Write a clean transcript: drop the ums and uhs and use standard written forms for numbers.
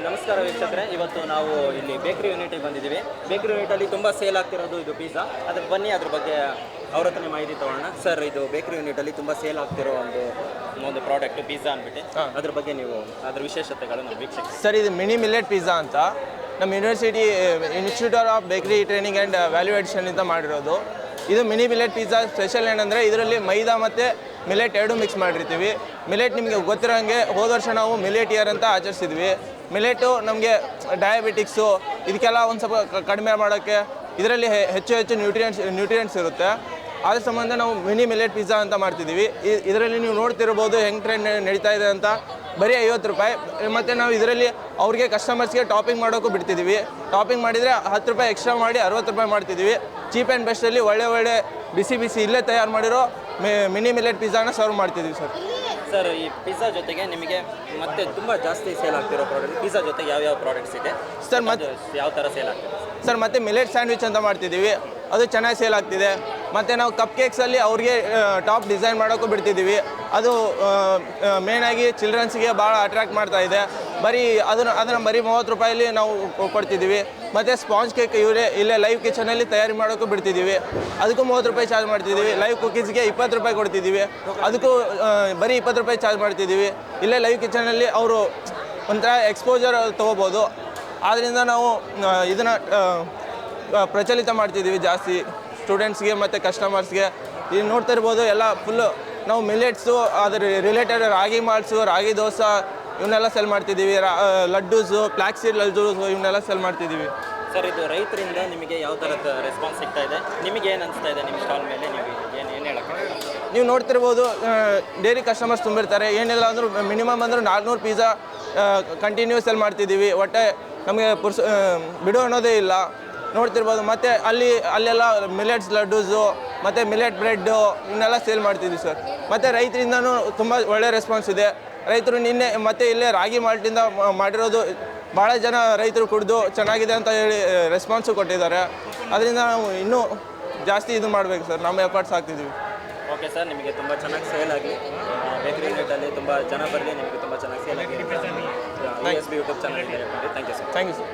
ನಮಸ್ಕಾರ ವೀಕ್ಷಕರೇ, ಇವತ್ತು ನಾವು ಇಲ್ಲಿ ಬೇಕರಿ ಯೂನಿಟಿಗೆ ಬಂದಿದ್ದೀವಿ. ಬೇಕರಿ ಯೂನಿಟಲ್ಲಿ ತುಂಬ ಸೇಲ್ ಆಗ್ತಿರೋದು ಇದು ಪಿಜ್ಜಾ. ಅದಕ್ಕೆ ಬನ್ನಿ, ಅದ್ರ ಬಗ್ಗೆ ಅವ್ರ ಹತ್ರನೇ ಮಾಹಿತಿ ತೊಗೊಳ್ಳೋಣ. ಸರ್, ಇದು ಬೇಕರಿ ಯೂನಿಟಲ್ಲಿ ತುಂಬ ಸೇಲ್ ಆಗ್ತಿರೋ ಒಂದು ಪ್ರಾಡಕ್ಟ್ ಪಿಜ್ಜಾ ಅಂದ್ಬಿಟ್ಟು, ಅದ್ರ ಬಗ್ಗೆ ನೀವು ಅದ್ರ ವಿಶೇಷತೆಗಳು ನಮ್ಮ ವೀಕ್ಷಕ. ಸರ್, ಇದು ಮಿನಿ ಮಿಲೆಟ್ ಪಿಜ್ಜಾ ಅಂತ ನಮ್ಮ university institute of bakery training and value addition ಅಂತ ಮಾಡಿರೋದು. ಇದು ಮಿನಿ ಮಿಲೆಟ್ ಪಿಜ್ಜಾ ಸ್ಪೆಷಲ್ ಏನಂದರೆ ಇದರಲ್ಲಿ ಮೈದಾ ಮತ್ತು ಮಿಲೆಟ್ ಎರಡು ಮಿಕ್ಸ್ ಮಾಡಿರ್ತೀವಿ. ಮಿಲೆಟ್ ನಿಮಗೆ ಗೊತ್ತಿರೋಂಗೆ ಹೋದ ವರ್ಷ ನಾವು ಮಿಲೆಟ್ ಇಯರ್ ಅಂತ ಆಚರಿಸಿದ್ವಿ. ಮಿಲೆಟು ನಮಗೆ ಡಯಾಬಿಟಿಕ್ಸು ಇದಕ್ಕೆಲ್ಲ ಒಂದು ಸ್ವಲ್ಪ ಕಡಿಮೆ ಮಾಡೋಕ್ಕೆ ಇದರಲ್ಲಿ ಹೆಚ್ಚು ನ್ಯೂಟ್ರಿಯೆಂಟ್ಸ್ ಇರುತ್ತೆ. ಅದ್ರ ಸಂಬಂಧ ನಾವು ಮಿನಿ ಮಿಲೆಟ್ ಪಿಜ್ಜಾ ಅಂತ ಮಾಡ್ತಿದ್ದೀವಿ. ಇದರಲ್ಲಿ ನೀವು ನೋಡ್ತಿರ್ಬೋದು ಹೆಂಗೆ ಟ್ರೆಂಡ್ ನಡೀತಾ ಇದೆ ಅಂತ. ಬರೀ 50 ರೂಪಾಯಿ. ಮತ್ತು ನಾವು ಇದರಲ್ಲಿ ಅವ್ರಿಗೆ ಕಸ್ಟಮರ್ಸ್ಗೆ ಟಾಪಿಂಗ್ ಮಾಡೋಕ್ಕೂ ಬಿಡ್ತಿದ್ದೀವಿ. ಟಾಪಿಂಗ್ ಮಾಡಿದರೆ 10 ರೂಪಾಯಿ ಎಕ್ಸ್ಟ್ರಾ ಮಾಡಿ 60 ರೂಪಾಯಿ ಮಾಡ್ತಿದ್ದೀವಿ. ಚೀಪ್ ಆ್ಯಂಡ್ ಬೆಸ್ಟಲ್ಲಿ ಒಳ್ಳೆ ಬಿಸಿ ಇಲ್ಲೇ ತಯಾರು ಮಾಡಿರೋ ಮಿನಿ ಮಿಲೆಟ್ ಪಿಜ್ಜಾನ ಸರ್ವ್ ಮಾಡ್ತಿದ್ದೀವಿ ಸರ್. ಸರ್, ಈ ಪಿಜ್ಜಾ ಜೊತೆಗೆ ನಿಮಗೆ ಮತ್ತೆ ತುಂಬ ಜಾಸ್ತಿ ಸೇಲ್ ಆಗ್ತಿರೋ ಪ್ರಾಡಕ್ಟ್ ಪಿಜ್ಜಾ ಜೊತೆಗೆ ಯಾವ ಪ್ರಾಡಕ್ಟ್ಸ್ ಇದೆ ಸರ್? ಮತ್ತೆ ಯಾವ ಥರ ಸೇಲ್ ಆಗ್ತಿದೆ ಸರ್? ಮತ್ತು ಮಿಲೆಟ್ ಸ್ಯಾಂಡ್ವಿಚ್ ಅಂತ ಮಾಡ್ತಿದ್ದೀವಿ, ಅದು ಚೆನ್ನಾಗಿ ಸೇಲ್ ಆಗ್ತಿದೆ. ಮತ್ತು ನಾವು ಕಪ್ ಕೇಕ್ಸಲ್ಲಿ ಅವ್ರಿಗೆ ಟಾಪ್ ಡಿಸೈನ್ ಮಾಡೋಕ್ಕೂ ಬಿಡ್ತಿದ್ದೀವಿ. ಅದು ಮೇಯ್ನಾಗಿ ಚಿಲ್ಡ್ರನ್ಸ್ಗೆ ಭಾಳ ಅಟ್ರ್ಯಾಕ್ಟ್ ಮಾಡ್ತಾ ಇದೆ. ಅದನ್ನು ಬರೀ 30 ರೂಪಾಯಲ್ಲಿ ನಾವು ಕೊಡ್ತಿದ್ದೀವಿ. ಮತ್ತು ಸ್ಪಾಂಜ್ ಕೇಕ್ ಇಲ್ಲೇ ಲೈವ್ ಕಿಚನಲ್ಲಿ ತಯಾರಿ ಮಾಡೋಕ್ಕೂ ಬಿಡ್ತಿದ್ದೀವಿ. ಅದಕ್ಕೂ 30 ರೂಪಾಯಿ ಚಾರ್ಜ್ ಮಾಡ್ತಿದ್ದೀವಿ. ಲೈವ್ ಕುಕೀಸ್ಗೆ 20 ರೂಪಾಯಿ ಕೊಡ್ತಿದ್ದೀವಿ. ಅದಕ್ಕೂ ಬರೀ 20 ರೂಪಾಯಿ ಚಾರ್ಜ್ ಮಾಡ್ತಿದ್ದೀವಿ. ಇಲ್ಲೇ ಲೈವ್ ಕಿಚನಲ್ಲಿ ಅವರು ಒಂಥರ ಎಕ್ಸ್ಪೋಜರ್ ತೊಗೋಬೋದು. ಆದ್ದರಿಂದ ನಾವು ಇದನ್ನು ಪ್ರಚಲಿತ ಮಾಡ್ತಿದ್ದೀವಿ ಜಾಸ್ತಿ ಸ್ಟೂಡೆಂಟ್ಸ್ಗೆ ಮತ್ತು ಕಸ್ಟಮರ್ಸ್ಗೆ. ಈಗ ನೋಡ್ತಾ ಇರ್ಬೋದು ಎಲ್ಲ ಫುಲ್ಲು ನಾವು ಮಿಲೆಟ್ಸು, ಅದ್ರ ರಿಲೇಟೆಡ್ ರಾಗಿ ಮಾಲ್ಟ್ಸು, ರಾಗಿ ದೋಸೆ ಇವನ್ನೆಲ್ಲ ಸೆಲ್ ಮಾಡ್ತಿದ್ದೀವಿ. ಲಡ್ಡೂಸು, ಫ್ಲಾಕ್ಸೀಡ್ ಲಡ್ಡೂಸು ಇವನ್ನೆಲ್ಲ ಸೆಲ್ ಮಾಡ್ತಿದ್ದೀವಿ. ಸರ್, ಇದು ರೈತರಿಂದ ನಿಮಗೆ ಯಾವ ಥರದ ರೆಸ್ಪಾನ್ಸ್ ಸಿಗ್ತಾ ಇದೆ? ನಿಮಗೆ ಏನು ಅನಿಸ್ತಾ ಇದೆ ನಿಮ್ಮ ಸ್ಟಾಲ್ ಮೇಲೆ? ನೀವು ಏನು ಹೇಳಕ್ಕೆ? ನೀವು ನೋಡ್ತಿರ್ಬೋದು ಡೈಲಿ ಕಸ್ಟಮರ್ಸ್ ತುಂಬಿರ್ತಾರೆ. ಏನಿಲ್ಲ ಅಂದರೂ ಮಿನಿಮಮ್ ಅಂದ್ರೆ 400 ಪಿಜ್ಜಾ ಕಂಟಿನ್ಯೂಸ್ ಸೆಲ್ ಮಾಡ್ತಿದ್ದೀವಿ. ಒಟ್ಟೆ ನಮಗೆ ಬಿಡು ಅನ್ನೋದೇ ಇಲ್ಲ. ನೋಡ್ತಿರ್ಬೋದು. ಮತ್ತು ಅಲ್ಲೆಲ್ಲ ಮಿಲೆಟ್ಸ್ ಲಡ್ಡೂಸು ಮತ್ತು ಮಿಲೆಟ್ ಬ್ರೆಡ್ಡು ಇವನ್ನೆಲ್ಲ ಸೇಲ್ ಮಾಡ್ತಿದ್ದೀವಿ ಸರ್. ಮತ್ತು ರೈತರಿಂದನೂ ತುಂಬ ಒಳ್ಳೆ ರೆಸ್ಪಾನ್ಸ್ ಇದೆ. ರೈತರು ನಿನ್ನೆ ಮತ್ತು ಇಲ್ಲೇ ರಾಗಿ ಮಾಲ್ಟಿಂದ ಮಾಡಿರೋದು ಭಾಳ ಜನ ರೈತರು ಕುಡಿದು ಚೆನ್ನಾಗಿದೆ ಅಂತ ಹೇಳಿ ರೆಸ್ಪಾನ್ಸು ಕೊಟ್ಟಿದ್ದಾರೆ. ಅದರಿಂದ ನಾವು ಇನ್ನೂ ಜಾಸ್ತಿ ಇದು ಮಾಡಬೇಕು ಸರ್, ನಮ್ಮ ಎಫರ್ಟ್ಸ್ ಹಾಕ್ತಿದ್ದೀವಿ. ಓಕೆ ಸರ್, ನಿಮಗೆ ತುಂಬ ಚೆನ್ನಾಗಿ ಸೇಲ್ ಆಗಿ ಬೇಕರಿ ಯೂನಿಟಲ್ಲಿ ತುಂಬ ಜನ ಬರಲಿ, ನಿಮಗೆ ತುಂಬ ಚೆನ್ನಾಗಿ ಸೇಲ್ ಆಗಿ USB ಯೂಟ್ಯೂಬ್ ಚಾನಲ್ ಇದೆ. Thank you sir. Thank you sir.